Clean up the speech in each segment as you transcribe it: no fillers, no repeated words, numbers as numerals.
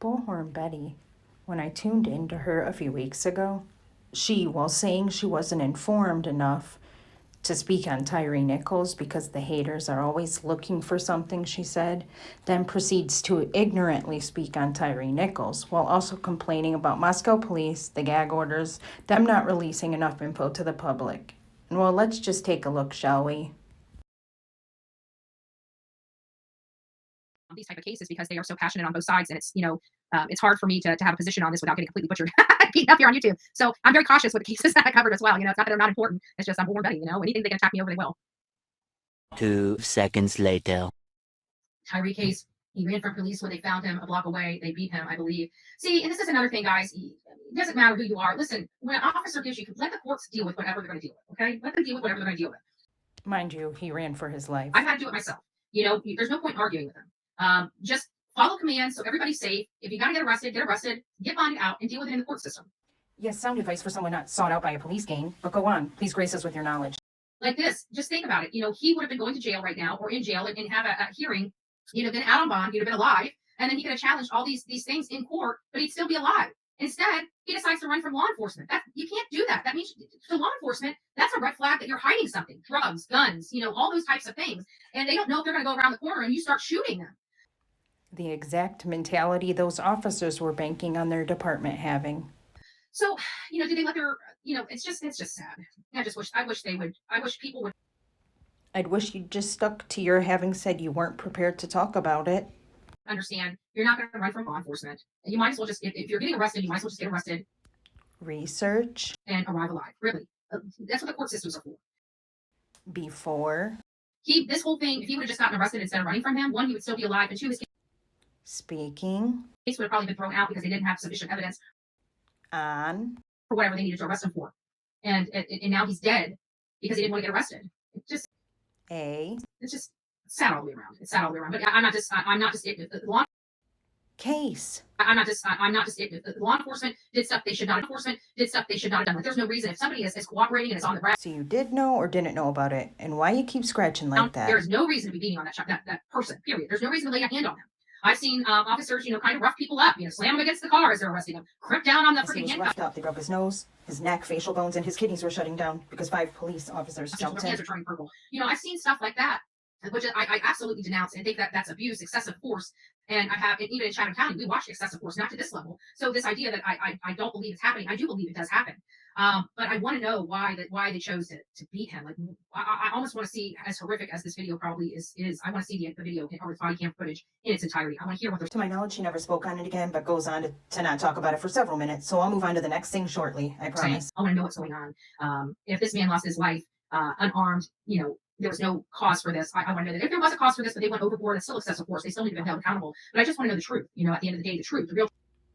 Bullhorn Betty, when I tuned into her a few weeks ago, she, while saying she wasn't informed enough to speak on Tyre Nichols because the haters are always looking for something, she said, then proceeds to ignorantly speak on Tyre Nichols while also complaining about Moscow police, the gag orders, them not releasing enough info to the public. And well, let's just take a look, shall we? These type of cases because they are so passionate on both sides, and it's hard for me to have a position on this without getting completely butchered beaten up here on YouTube. So I'm very cautious with the cases that I covered as well. It's not that they're not important. It's just I'm Bullhorn Betty. Anything they can attack me over, they will. 2 seconds later. Tyre case, he ran from police when they found him a block away. They beat him, I believe. See, and this is another thing, guys. It doesn't matter who you are. Listen, when an officer gives you, let the courts deal with whatever they're going to deal with. Okay, let them deal with whatever they're going to deal with. Mind you, he ran for his life. I've had to do it myself. There's no point arguing with him. Just follow commands so everybody's safe. If you got to get arrested, get bonded out, and deal with it in the court system. Yes, sound advice for someone not sought out by a police gang, but go on. Please grace us with your knowledge. Like this, just think about it. He would have been going to jail right now or in jail and have a hearing. He'd have been out on bond. He'd have been alive. And then he could have challenged all these things in court, but he'd still be alive. Instead, he decides to run from law enforcement. You can't do that. That means to law enforcement, that's a red flag that you're hiding something. Drugs, guns, all those types of things. And they don't know if they're going to go around the corner and you start shooting them. The exact mentality those officers were banking on their department having. So, did they let their, it's just sad. I wish people would. I'd wish you just stuck to your having said you weren't prepared to talk about it. Understand, you're not going to run from law enforcement. You might as well just, if you're getting arrested, you might as well just get arrested. Research. And arrive alive, really. That's what the court systems are for. Before. This whole thing, if he would have just gotten arrested instead of running from him, one, he would still be alive, and two, his speaking. Case would have probably been thrown out because they didn't have sufficient evidence on for whatever they needed to arrest him for. And now he's dead because he didn't want to get arrested. It's just sad all the way around. It's sad all the way around. But I'm not just law case. I'm not just law enforcement did stuff they should not. Enforcement did stuff they should not have done. Like, there's no reason if somebody is cooperating and is on the ground. So you did know or didn't know about it, and why you keep scratching like that? There is no reason to be beating on that person. Period. There's no reason to lay a hand on them. I've seen officers, kind of rough people up, slam them against the car as they're arresting them, crimp down on the freaking handcuffs. Roughed up. They broke his nose, his neck, facial bones, and his kidneys were shutting down because 5 police officers jumped in. Hands are turning purple. I've seen stuff like that, which I absolutely denounce and think that that's abuse, excessive force. And even in Chatham County, we watch excessive force, not to this level. So this idea that I don't believe it's happening, I do believe it does happen. But I want to know why they chose to beat him. Like, I almost want to see, as horrific as this video probably is. I want to see the video or the body cam footage in its entirety. I want to hear what they're. To my knowledge, she never spoke on it again, but goes on to not talk about it for several minutes. So I'll move on to the next thing shortly. I promise. I want to know what's going on. If this man lost his life unarmed, there was no cause for this. I want to know that if there was a cause for this, but they went overboard, it's still excessive force. They still need to be held accountable. But I just want to know the truth. At the end of the day, the truth, the real.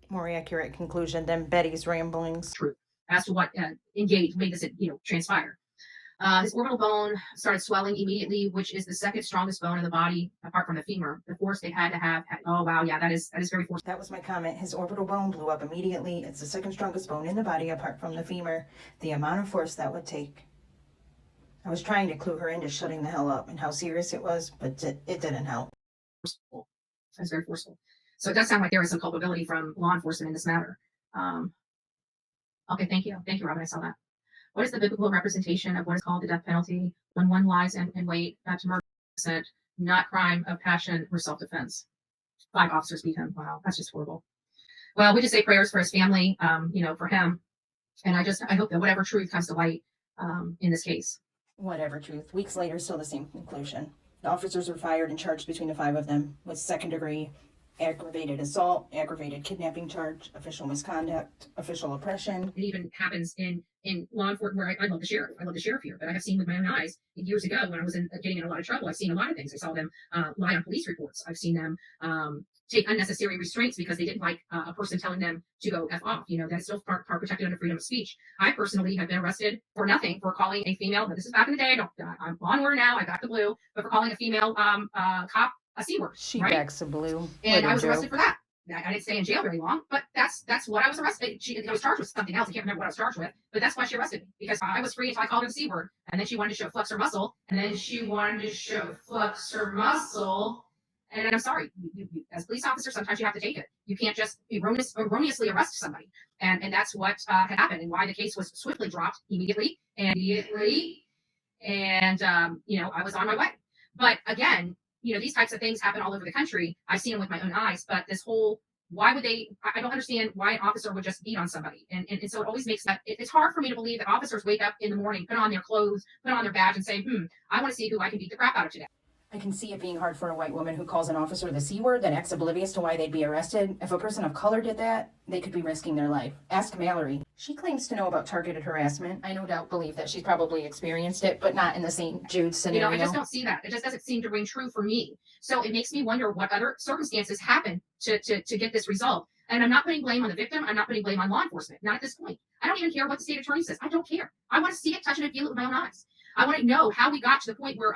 More accurate conclusion than Betty's ramblings. Truth as to what made this transpire. His orbital bone started swelling immediately, which is the second strongest bone in the body apart from the femur. The force they had to have. Oh wow, yeah, that is very forceful. That was my comment. His orbital bone blew up immediately. It's the second strongest bone in the body apart from the femur. The amount of force that would take. I was trying to clue her into shutting the hell up and how serious it was, but it didn't help. That's very forceful. So it does sound like there is some culpability from law enforcement in this matter. Okay, thank you, Robin. I saw that. What is the biblical representation of what is called the death penalty when one lies in wait to murder, not crime of passion or self-defense? 5 officers beat him. Wow, that's just horrible. Well, we just say prayers for his family, for him, and I hope that whatever truth comes to light in this case. Whatever truth. Weeks later, still the same conclusion. The officers were fired and charged between the 5 of them with second-degree aggravated assault, aggravated kidnapping charge, official misconduct, official oppression. It even happens in law enforcement where I love the sheriff. I love the sheriff here, but I have seen with my own eyes years ago when I was getting in a lot of trouble. I've seen a lot of things. I saw them lie on police reports. I've seen them take unnecessary restraints because they didn't like a person telling them to go F off. That's still part protected under freedom of speech. I personally have been arrested for nothing for calling a female, but this is back in the day. I'm on order now. I got the blue, but for calling a female cop a C word. She right? backs the blue. And I was arrested for that. I didn't stay in jail very long, but that's what I was arrested. I was charged with something else. I can't remember what I was charged with, but that's why she arrested me, because I was free until I called her the C word, and then she wanted to show flex her muscle, and I'm sorry, as a police officer, sometimes you have to take it. You can't just erroneously arrest somebody. And that's what had happened, and why the case was swiftly dropped immediately. And I was on my way. But again, these types of things happen all over the country. I've seen them with my own eyes. But this whole, why would they? I don't understand why an officer would just beat on somebody. And so it always makes that, it's hard for me to believe that officers wake up in the morning, put on their clothes, put on their badge, and say, I want to see who I can beat the crap out of today. I can see it being hard for a white woman who calls an officer the C word, then acts oblivious to why they'd be arrested. If a person of color did that, they could be risking their life. Ask Mallory. She claims to know about targeted harassment. I no doubt believe that she's probably experienced it, but not in the St. Jude scenario. I just don't see that. It just doesn't seem to ring true for me. So it makes me wonder what other circumstances happen to get this result. And I'm not putting blame on the victim. I'm not putting blame on law enforcement. Not at this point. I don't even care what the state attorney says. I don't care. I want to see it, touch it, and feel it with my own eyes. I want to know how we got to the point where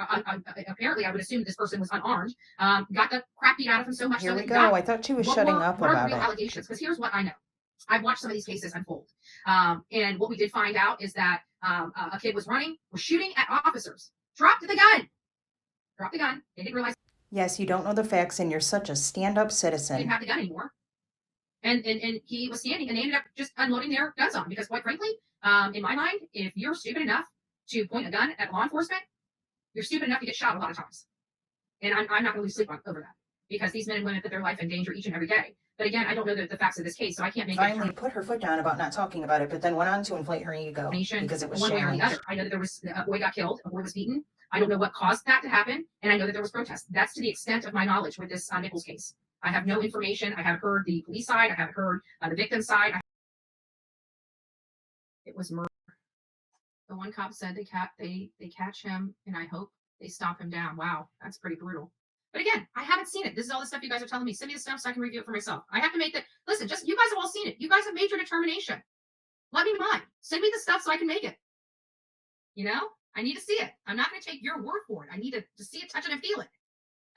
apparently I would assume this person was unarmed, got the crap beat out of him so much. Here so we that go. I thought she was shutting up what about are the real it. allegations? Because here's what I know. I've watched some of these cases unfold. And what we did find out is that a kid was shooting at officers, dropped the gun. They didn't realize. Yes, you don't know the facts and you're such a stand-up They citizen. didn't have the gun anymore. And he was standing, and they ended up just unloading their guns on him because, quite frankly, in my mind, if you're stupid enough to point a gun at law enforcement, you're stupid enough to get shot a lot of times. And I'm not going to lose sleep over that, because these men and women put their life in danger each and every day. But again, I don't know the facts of this case, so I can't make Finally put her foot down about not talking about it, but then went on to inflate her ego because it was one way or the challenged. other. I know that there was a boy got killed, a boy was beaten. I don't know what caused that to happen, and I know that there was protest. That's to the extent of my knowledge with this Nichols case. I have no information. I haven't heard the police side. I haven't heard the victim side. It was murder. The one cop said they catch him, and I hope they stop him down. Wow, that's pretty brutal. But again, I haven't seen it. This is all the stuff you guys are telling me. Send me the stuff so I can review it for myself. I have to make that. Listen, just you guys have all seen it. You guys have made your determination. Let me know mine. Send me the stuff so I can make it. I need to see it. I'm not going to take your word for it. I need to see it, touch it, and feel it.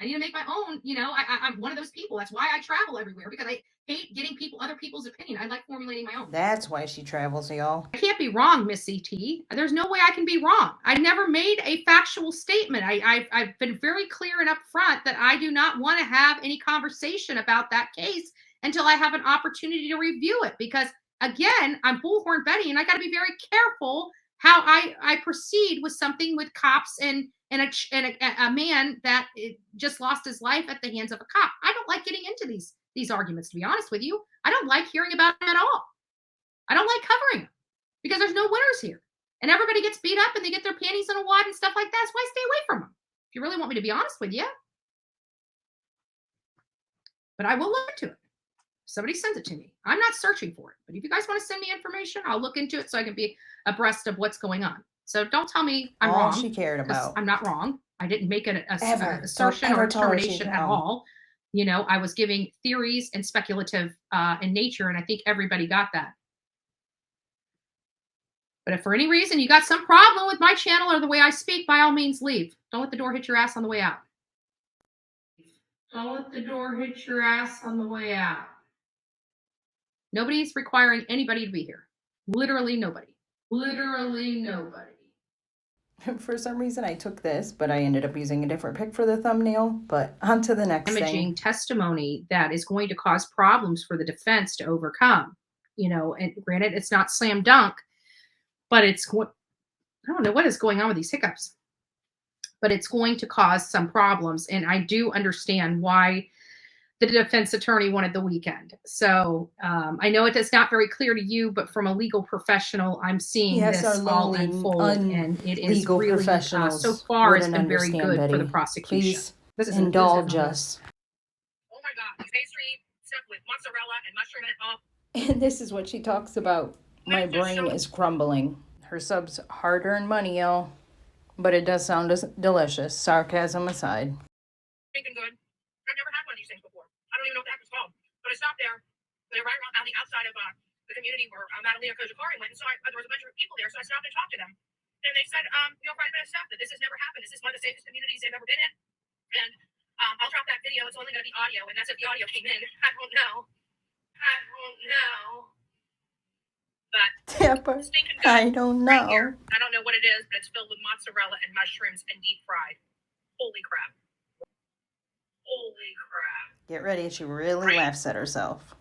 I need to make my own. I'm one of those people. That's why I travel everywhere, because I hate getting other people's opinion. I like formulating my own. That's why she travels, y'all. I can't be wrong, Miss CT. There's no way I can be wrong. I never made a factual statement. I've been very clear and upfront that I do not want to have any conversation about that case until I have an opportunity to review it. Because again, I'm Bullhorn Betty, and I got to be very careful how I proceed with something with cops and a man that just lost his life at the hands of a cop. I don't like getting into these arguments, to be honest with you. I don't like hearing about them at all. I don't like covering them because there's no winners here. And everybody gets beat up and they get their panties in a wad and stuff like that. That's why I stay away from them. If you really want me to be honest with you. But I will look into it. Somebody sends it to me. I'm not searching for it. But if you guys want to send me information, I'll look into it so I can be abreast of what's going on. So don't tell me I'm wrong. All she cared about. I'm not wrong. I didn't make an assertion or determination at all. I was giving theories and speculative in nature, and I think everybody got that. But if for any reason you got some problem with my channel or the way I speak, by all means leave. Don't let the door hit your ass on the way out. Don't let the door hit your ass on the way out. Nobody's requiring anybody to be here. Literally nobody. Literally nobody. For some reason, I took this, but I ended up using a different pic for the thumbnail. But on to the next imaging testimony that is going to cause problems for the defense to overcome. And granted, it's not slam dunk, but I don't know what is going on with these hiccups. But it's going to cause some problems. And I do understand why the defense attorney wanted the weekend. So I know it is not very clear to you, but from a legal professional, I'm seeing this all unfold, and it is really so far it's been very good Betty. for the prosecution. Please indulge us. Oh my God, these pastry stuff with mozzarella and mushroom in it all. And this is what she talks about. My brain is crumbling. Her sub's hard-earned money, y'all. But it does sound delicious, sarcasm aside. Thinking good. I've never had one of these things before. I don't even know what the heck it's called. But I stopped there. They're right around on the outside of the community where Madalena Kojikari went. And so there was a bunch of people there. So I stopped and talked to them. And they said, quite a bit of stuff, that this has never happened. This is one of the safest communities they've ever been in. And I'll drop that video. It's only going to be audio. And that's if the audio came in. I don't know. But Tapper, I don't know. Right here. I don't know what it is, but it's filled with mozzarella and mushrooms and deep fried. Holy crap. Holy crap. Get ready. She really laughs at herself.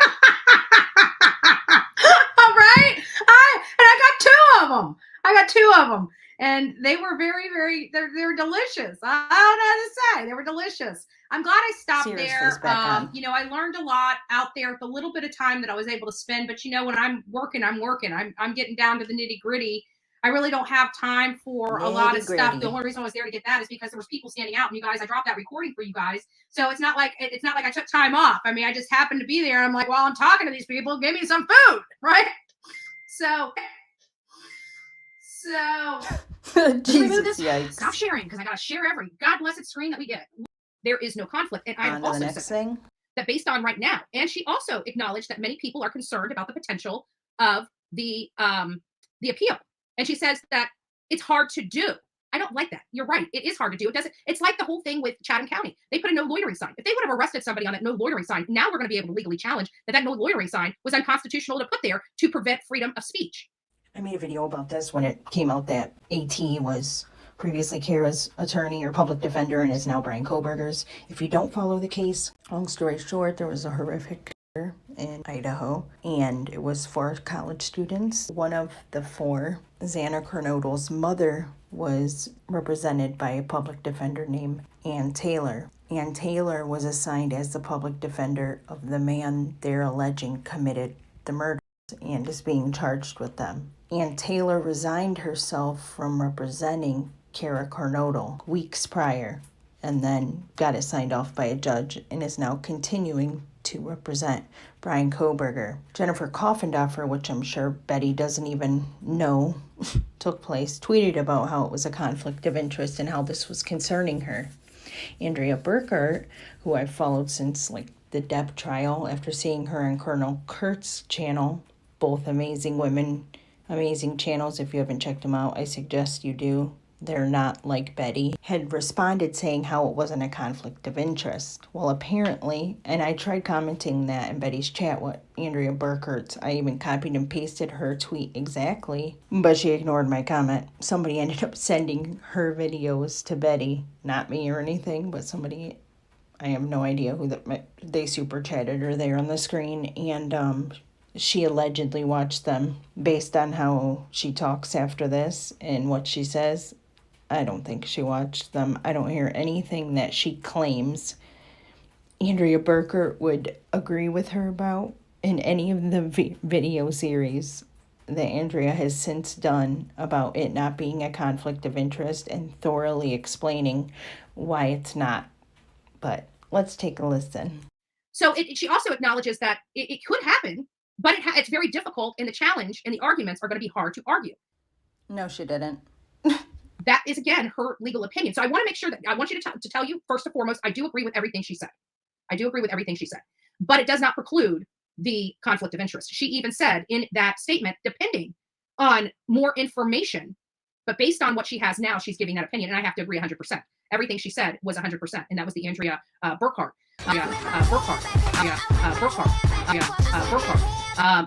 All right. I got two of them. And they were they're delicious. I don't know how to say. They were delicious. I'm glad I stopped there. I learned a lot out there with the little bit of time that I was able to spend. But when I'm working. I'm getting down to the nitty gritty. I really don't have time for a lot of stuff. The only reason I was there to get that is because there was people standing out, and you guys, I dropped that recording for you guys. So it's not like I took time off. I mean, I just happened to be there. I'm like, well, I'm talking to these people. Give me some food, right? So Jesus, yikes. Stop sharing, because I got to share every God blessed screen that we get. There is no conflict. And I have also said that based on right now. And she also acknowledged that many people are concerned about the potential of the appeal. And she says that it's hard to do. I don't like that. You're right. It is hard to do. It's like the whole thing with Chatham County. They put a no loitering sign. If they would have arrested somebody on that no loitering sign, now we're going to be able to legally challenge that no loitering sign was unconstitutional to put there to prevent freedom of speech. I made a video about this when it came out that AT was previously Kara's attorney or public defender and is now Brian Kohberger's. If you don't follow the case, long story short, there was a horrific murder in Idaho, and it was 4 college students. One of the 4, Xana Kernodle's mother, was represented by a public defender named Ann Taylor. Ann Taylor was assigned as the public defender of the man they're alleging committed the murder and is being charged with them. Ann Taylor resigned herself from representing Kara Kernodle weeks prior and then got it signed off by a judge and is now continuing to represent Brian Kohberger. Jennifer Coffendorfer, which I'm sure Betty doesn't even know took place, tweeted about how it was a conflict of interest and how this was concerning her. Andrea Burkhart, who I've followed since the Daub trial after seeing her on Colonel Kurt's channel, both amazing women, amazing channels. If you haven't checked them out, I suggest you do. They're not like Betty, had responded saying how it wasn't a conflict of interest. Well, apparently, and I tried commenting that in Betty's chat, what Andrea Burkhart's, I even copied and pasted her tweet exactly, but she ignored my comment. Somebody ended up sending her videos to Betty, not me or anything, but somebody, I have no idea who they super chatted her there on the screen, and she allegedly watched them. Based on how she talks after this and what she says, I don't think she watched them. I don't hear anything that she claims Andrea Burkhart would agree with her about in any of the video series that Andrea has since done about it not being a conflict of interest and thoroughly explaining why it's not. But let's take a listen. So she also acknowledges that it could happen, but it's very difficult, and the challenge and the arguments are going to be hard to argue. No, she didn't. That is, again, her legal opinion. So I want to make sure that I want you to tell you, first and foremost, I do agree with everything she said. But it does not preclude the conflict of interest. She even said in that statement, depending on more information, but based on what she has now, she's giving that opinion. And I have to agree 100%. Everything she said was 100%. And that was the Andrea Burkhart.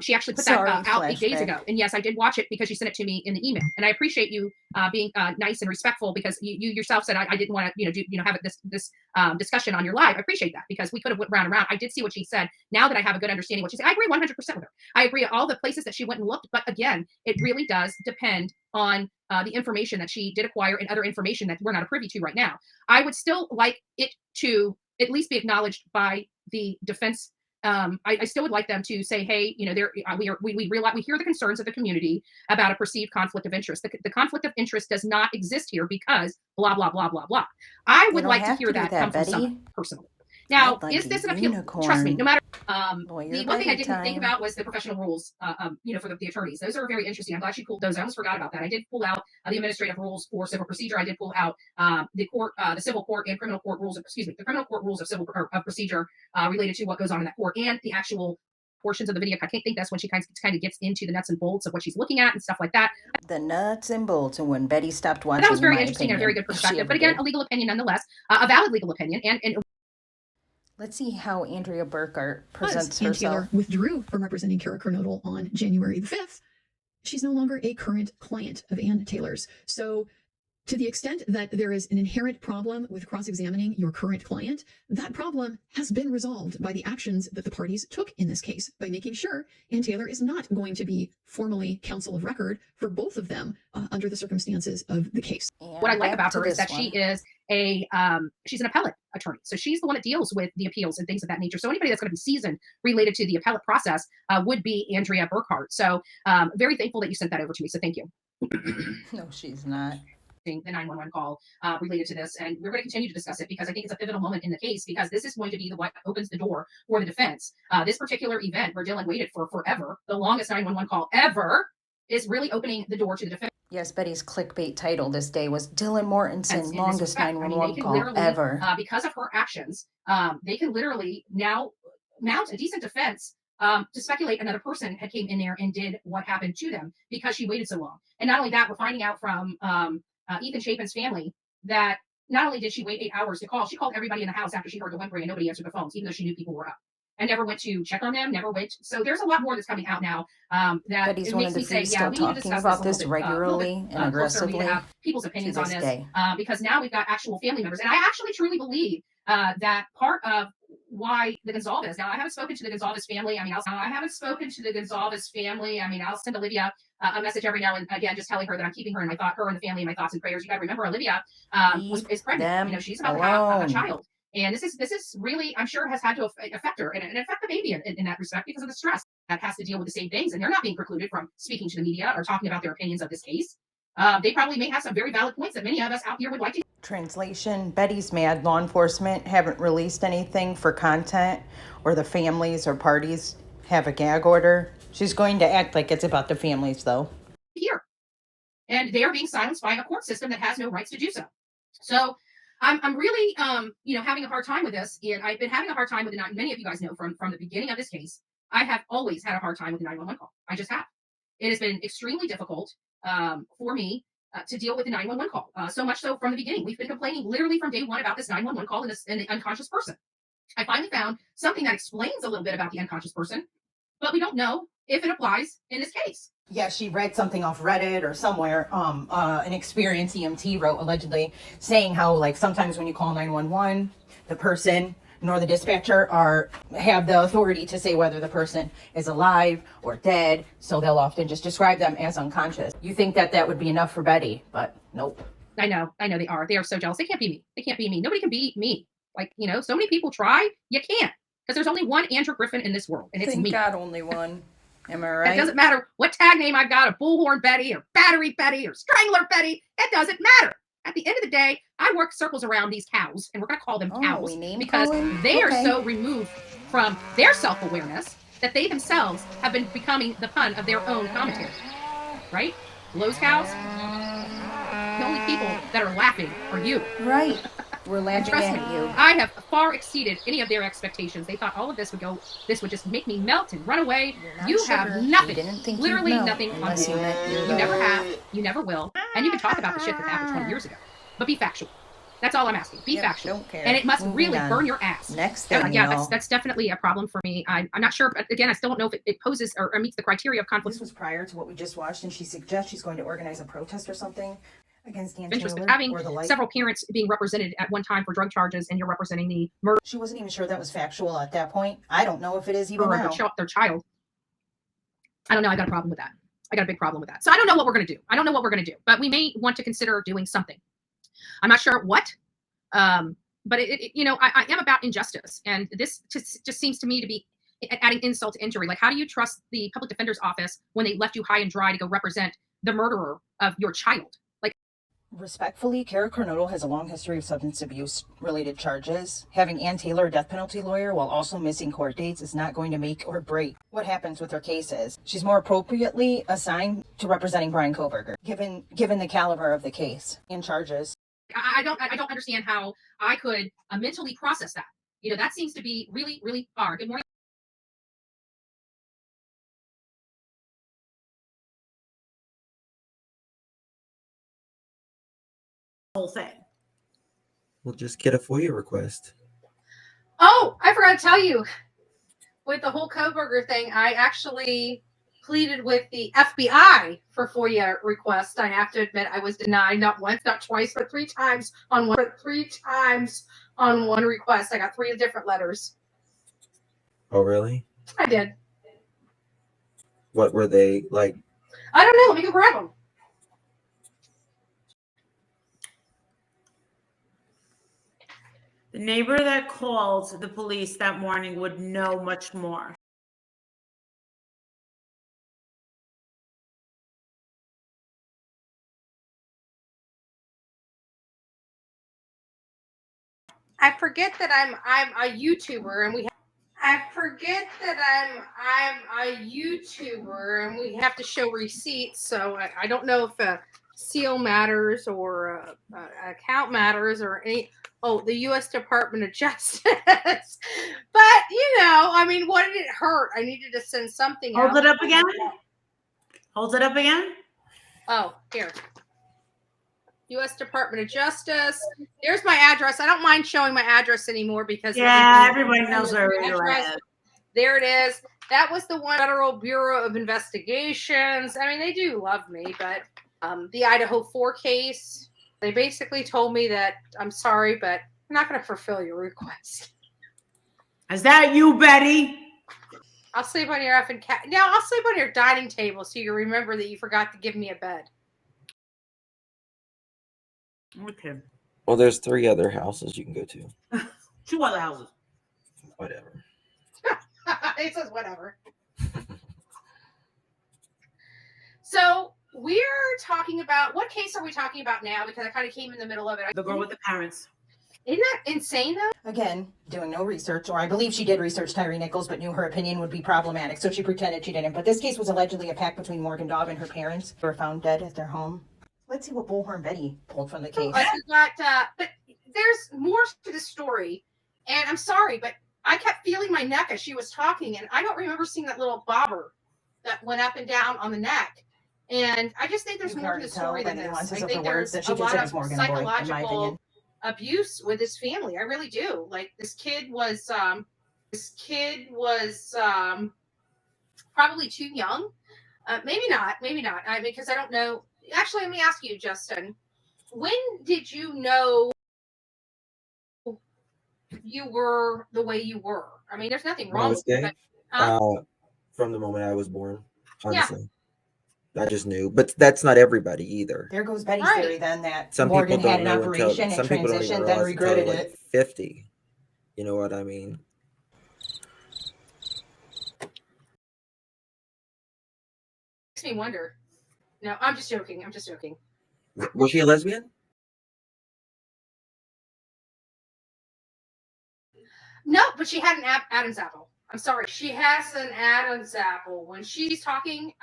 She actually put that out 8 days ago. And yes, I did watch it because you sent it to me in the email. And I appreciate you being nice and respectful, because you yourself said I didn't want to have this discussion on your live. I appreciate that, because we could have went round and round. I did see what she said. Now that I have a good understanding of what she said, I agree 100% with her. I agree all the places that she went and looked. But again, it really does depend on the information that she did acquire and other information that we're not privy to right now. I would still like it to at least be acknowledged by the defense. I still would like them to say, hey, we realize, we hear the concerns of the community about a perceived conflict of interest. The conflict of interest does not exist here because blah, blah, blah, blah, blah. I would like to hear that come from someone personally. Now, is this an appeal? Unicorn. Trust me, no matter. The one thing I didn't think about was the professional rules, for the attorneys. Those are very interesting. I'm glad you pulled those. I almost forgot about that. I did pull out the administrative rules for civil procedure. I did pull out the civil court and criminal court rules. The criminal court rules of civil procedure related to what goes on in that court, and the actual portions of the video. I think that's when she kind of gets into the nuts and bolts of what she's looking at and stuff like that. The nuts and bolts, and when Betty stopped watching. But that was very interesting and a very good perspective. But again, a legal opinion nonetheless, a valid legal opinion, and let's see how Andrea Burkhart presents Ann herself. Taylor withdrew from representing Kara Kernodle on January the 5th. She's no longer a current client of Ann Taylor's. So To the extent that there is an inherent problem with cross-examining your current client, that problem has been resolved by the actions that the parties took in this case, by making sure Ann Taylor is not going to be formally counsel of record for both of them under the circumstances of the case. What I like about her is that she is she's an appellate attorney. So she's the one that deals with the appeals and things of that nature. So anybody that's going to be seasoned related to the appellate process would be Andrea Burkhart. So very thankful that you sent that over to me. So thank you. No, she's not. The 911 call related to this, and we're going to continue to discuss it because I think it's a pivotal moment in the case, because this is going to be what opens the door for the defense. This particular event where Dylan waited for forever, the longest 911 call ever, is really opening the door to the defense. Yes, Betty's clickbait title this day was Dylan Mortensen, longest 911 call literally, ever. Because of her actions, they can literally now mount a decent defense to speculate another person had came in there and did what happened to them because she waited so long. And not only that, we're finding out from Ethan Chapin's family that not only did she wait 8 hours to call, she called everybody in the house after she heard the whimpering and nobody answered the phones, even though she knew people were up, and never went to check on them, never went. So there's a lot more that's coming out now that Betty's it one makes of the me say, few yeah, still we need to talking discuss about this this a little bit, regularly and aggressively to have people's opinions on this this, day. because now we've got actual family members. And I actually truly believe that part of why the Gonzalez, now I haven't spoken to the Gonzalez family. I'll send Olivia a message every now and again, just telling her that I'm keeping her in my thought, her and the family in my thoughts and prayers. You got to remember, Olivia is pregnant. She's about to have a child. And this is really, I'm sure, has had to affect her and affect the baby in that respect because of the stress that has to deal with the same things. And they're not being precluded from speaking to the media or talking about their opinions of this case. They probably may have some very valid points that many of us out here would like to. Translation, Betty's mad law enforcement haven't released anything for content, or the families or parties have a gag order. She's going to act like it's about the families, though. Here. And they are being silenced by a court system that has no rights to do so. So I'm really, having a hard time with this. And I've been having a hard time with it. Many of you guys know from the beginning of this case, I have always had a hard time with the 911 call. I just have. It has been extremely difficult for me to deal with the 911 call. So much so from the beginning. We've been complaining literally from day one about this 911 call and the unconscious person. I finally found something that explains a little bit about the unconscious person, but we don't know if it applies in this case. Yeah, she read something off Reddit or somewhere. An experienced EMT wrote allegedly saying how, like, sometimes when you call 911, the person nor the dispatcher have the authority to say whether the person is alive or dead, so they'll often just describe them as unconscious. You think that would be enough for Betty, but nope. I know they are. They are so jealous. They can't be me. Nobody can be me. Like, so many people try. You can't, because there's only one Andrew Griffin in this world, and it's me. Thank God, only one. Am I right? It doesn't matter what tag name I've got, a Bullhorn Betty or Battery Betty or Strangler Betty. It doesn't matter. At the end of the day, I work circles around these cows, and we're going to call them cows because they are so removed from their self-awareness that they themselves have been becoming the pun of their own commentary. Right? Those cows, the only people that are laughing are you. Right. We're laughing at you. I have far exceeded any of their expectations. They thought all of this would just make me melt and run away. You have nothing. Literally nothing on you. You never have. You never will. And you can talk about the shit that happened 20 years ago. But be factual. That's all I'm asking. Be factual. Don't care. And it must really burn your ass. Next thing, that's definitely a problem for me. I'm not sure, but again, I still don't know if it poses or meets the criteria of conflict. This was prior to what we just watched, and she suggests she's going to organize a protest or something against Ann interest Taylor, of having or the like. Several parents being represented at one time for drug charges, and you're representing the murder. She wasn't even sure that was factual at that point. I don't know if it is even now. Their child. I don't know. I got a problem with that. I got a big problem with that. So I don't know what we're going to do. But we may want to consider doing something. I'm not sure what. But I am about injustice, and this just seems to me to be adding insult to injury. Like, how do you trust the public defender's office when they left you high and dry to go represent the murderer of your child? Respectfully, Kara Kernodle has a long history of substance abuse-related charges. Having Ann Taylor a death penalty lawyer while also missing court dates is not going to make or break what happens with her cases. She's more appropriately assigned to representing Brian Koberger, given the caliber of the case and charges. I don't understand how I could mentally process that. That seems to be really, really hard. Good morning. Whole thing. We'll just get a FOIA request. Oh, I forgot to tell you. With the whole Koberger thing, I actually pleaded with the FBI for FOIA requests. I have to admit I was denied not once, not twice, but three times on one request. I got 3 different letters. Oh, really? I did. What were they like? I don't know. Let me go grab them. The neighbor that called the police that morning would know much more. I forget that I'm a YouTuber and we have to show receipts. So I don't know if a seal matters or account matters or any. Oh, the U.S. Department of Justice. But I mean, what did it hurt? I needed to send something out. Hold it up again. Hold it up again. Oh, here. U.S. Department of Justice. There's my address. I don't mind showing my address anymore because everybody knows where you're at. There it is. That was the one, Federal Bureau of Investigations. I mean, they do love me, but the Idaho 4 case, they basically told me that I'm sorry, but I'm not going to fulfill your request. Is that you, Betty? I'll sleep on your effing cat. No, I'll sleep on your dining table so you remember that you forgot to give me a bed. Okay. Well, there's 3 other houses you can go to. 2 other houses. Whatever. It says whatever. So we're talking about, what case are we talking about now? Because I kind of came in the middle of it. The girl with the parents. Isn't that insane, though? Again, doing no research, or I believe she did research Tyre Nichols, but knew her opinion would be problematic, so she pretended she didn't. But this case was allegedly a pact between Morgan Daub and her parents, who were found dead at their home. Let's see what Bullhorn Betty pulled from the case. But there's more to the story, and I'm sorry, but I kept feeling my neck as she was talking, and I don't remember seeing that little bobber that went up and down on the neck. And I just think there's more to the story than this. I think there's a lot of psychological abuse with his family. I really do. Like this kid was probably too young. Maybe not. Because I don't know. Actually, let me ask you, Justin. When did you know you were the way you were? I mean, there's nothing wrong with it. From the moment I was born, honestly. I just knew. But that's not everybody either. There goes Betty's theory then that some Morgan people had don't an know operation until, and transitioned, then regretted like it. 50. You know what I mean? Makes me wonder. No, I'm just joking. Was she a lesbian? No, but she had an Adam's apple. I'm sorry. She has an Adam's apple. When she's talking,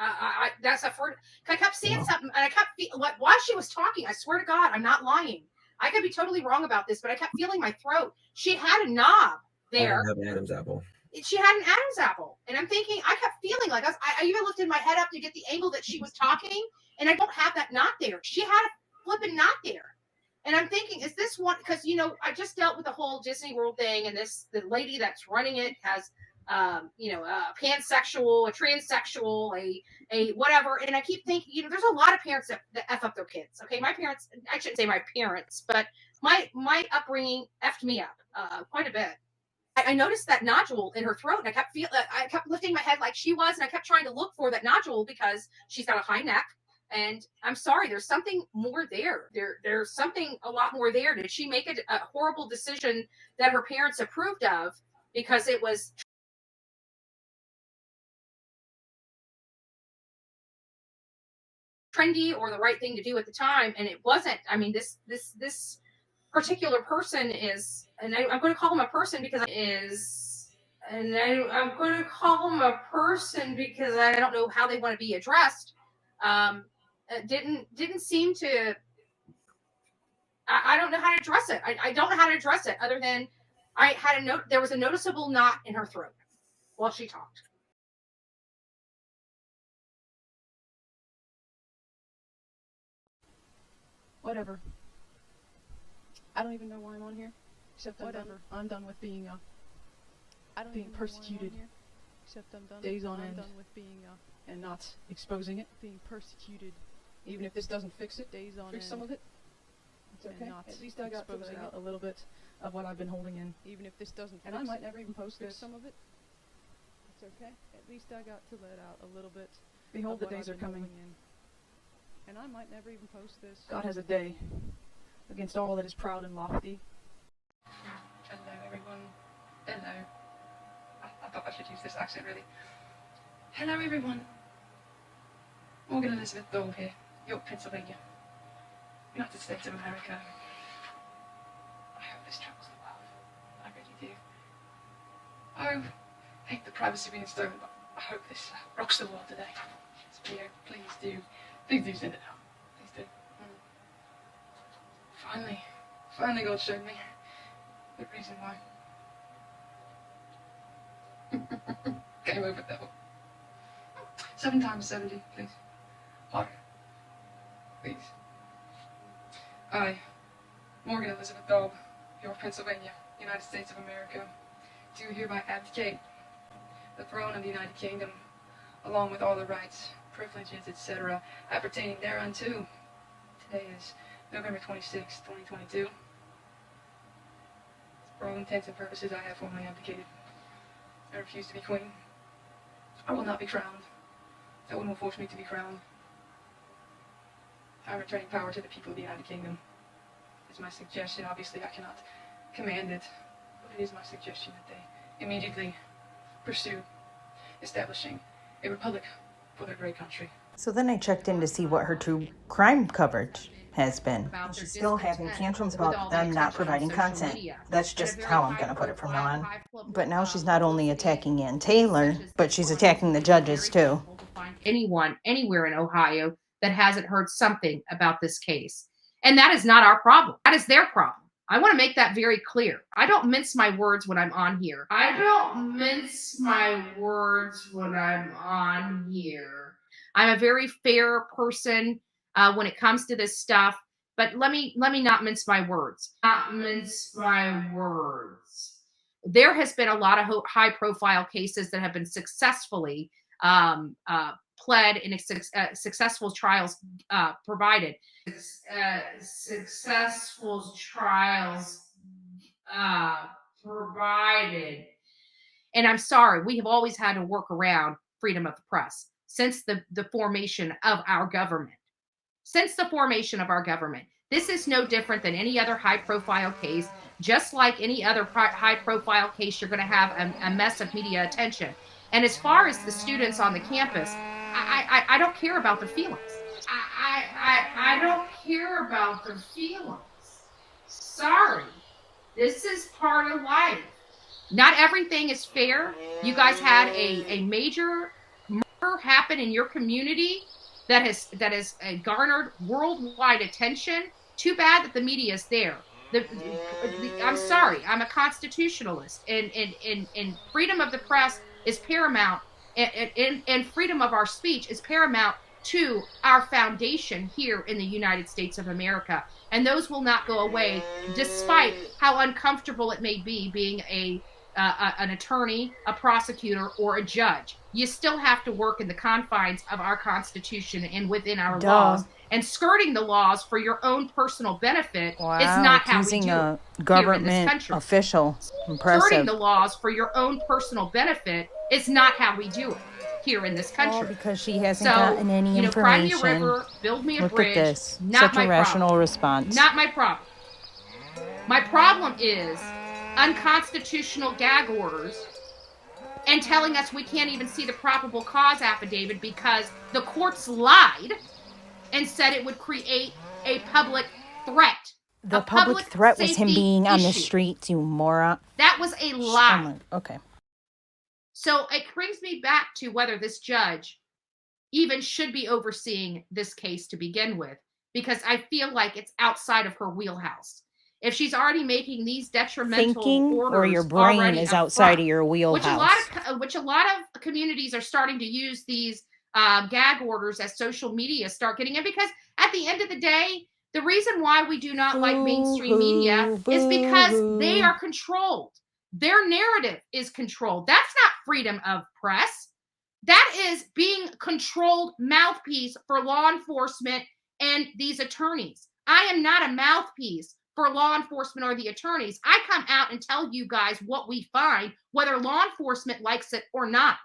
that's a first. I kept seeing something, and I kept while she was talking. I swear to God, I'm not lying. I could be totally wrong about this, but I kept feeling my throat. She had a knob there. I don't have an Adam's apple. She had an Adam's apple, and I'm thinking. I kept feeling like I even lifted my head up to get the angle that she was talking, and I don't have that knot there. She had a flipping knot there. And I'm thinking, is this one? Because I just dealt with the whole Disney World thing, and the lady that's running it has, a pansexual, a transsexual, a whatever. And I keep thinking, there's a lot of parents that f up their kids. Okay, my parents, I shouldn't say my parents, but my upbringing effed me up quite a bit. I noticed that nodule in her throat, and I kept lifting my head like she was, and I kept trying to look for that nodule because she's got a high neck. And I'm sorry, there's something more there. There's something a lot more there. Did she make a horrible decision that her parents approved of because it was trendy or the right thing to do at the time? And it wasn't. I mean, this particular person is, and I'm going to call him a person because I'm going to call him a person because I don't know how they want to be addressed. Didn't seem to. I don't know how to address it. I don't know how to address it other than I had there was a noticeable knot in her throat while she talked. Whatever. I don't even know why I'm on here. Except I'm done with being persecuted. Except I'm done. Days on I'm end. done with being And not exposing it, being persecuted. even if this doesn't fix it, Days on fix end. some of it. It's And okay. not At least I got to let exposing out it. a little bit of what I've been holding in. Even if this doesn't And I fix might never even post fix this. some of it. It's okay. At least I got to let out a little bit. Behold, of the what days I've are been coming. holding in. And I might never even post this. God has a day against all that is proud and lofty. Hello, everyone. Hello. I thought I should use this accent, really. Hello, everyone. Morgan Elizabeth Daub here, York, Pennsylvania, United States of America. I hope this travels the world. I really do. I hate the privacy being stolen, but I hope this rocks the world today. This video, please do send it out. Please do. Finally God showed me the reason why. Game over, devil. 7 times 70, please. Harder. Please. I, Morgan Elizabeth Daub, York, Pennsylvania, United States of America, do hereby abdicate the throne of the United Kingdom, along with all the rights, privileges, etc., appertaining thereunto. Today is November 26, 2022. For all intents and purposes, I have formally abdicated. I refuse to be queen. I will not be crowned. No one will force me to be crowned. I'm returning power to the people of the United Kingdom. It's my suggestion. Obviously, I cannot command it, but it is my suggestion that they immediately pursue establishing a republic for their great country. So then I checked in to see what her true crime coverage has been. About She's their still having discontent tantrums with all about the them not attention on providing social content. media. That's At a just very how I'm going to put it from now on. high-profile, But now she's not only publicity, attacking Ann Taylor, such as but this she's one, attacking the it's judges very too. difficult to find anyone anywhere in Ohio that hasn't heard something about this case. And that is not our problem. That is their problem. I want to make that very clear. I don't mince my words when I'm on here. I'm a very fair person when it comes to this stuff. But let me not mince my words. There has been a lot of high-profile cases that have been successfully pled and successful trials provided. And I'm sorry, we have always had to work around freedom of the press since the formation of our government. This is no different than any other high-profile case. Just like any other high-profile case, you're going to have a mess of media attention. And as far as the students on the campus, I don't care about their feelings. I don't care about their feelings. Sorry. This is part of life. Not everything is fair. You guys had a major murder happen in your community that has garnered worldwide attention. Too bad that the media is there. I'm sorry. I'm a constitutionalist, and freedom of the press is paramount, and freedom of our speech is paramount to our foundation here in the United States of America. And those will not go away, despite how uncomfortable it may be being an attorney, a prosecutor, or a judge. You still have to work in the confines of our Constitution and within our laws. And skirting the laws for your own personal benefit is not how we do a it government here in this country. official. Skirting Impressive. the laws for your own personal benefit is not how we do it here in this country. All because she hasn't So, gotten any cry me a information. river, build me a Look bridge. at this. Not Such my a rational problem. response. Not my problem. My problem is unconstitutional gag orders and telling us we can't even see the probable cause affidavit because the courts lied and said it would create a public threat. The public threat was him being on the issue. streets, you moron. That was a lie. Okay. So it brings me back to whether this judge even should be overseeing this case to begin with, because I feel like it's outside of her wheelhouse. If she's already making these detrimental Thinking orders or your brain is outside of your wheelhouse. Which a lot of communities are starting to use these gag orders as social media start getting in, because at the end of the day, the reason why we do not like mainstream media is because they are controlled. Their narrative is controlled. That's not freedom of press. That is being controlled mouthpiece for law enforcement and these attorneys. I am not a mouthpiece for law enforcement or the attorneys. I come out and tell you guys what we find, whether law enforcement likes it or not.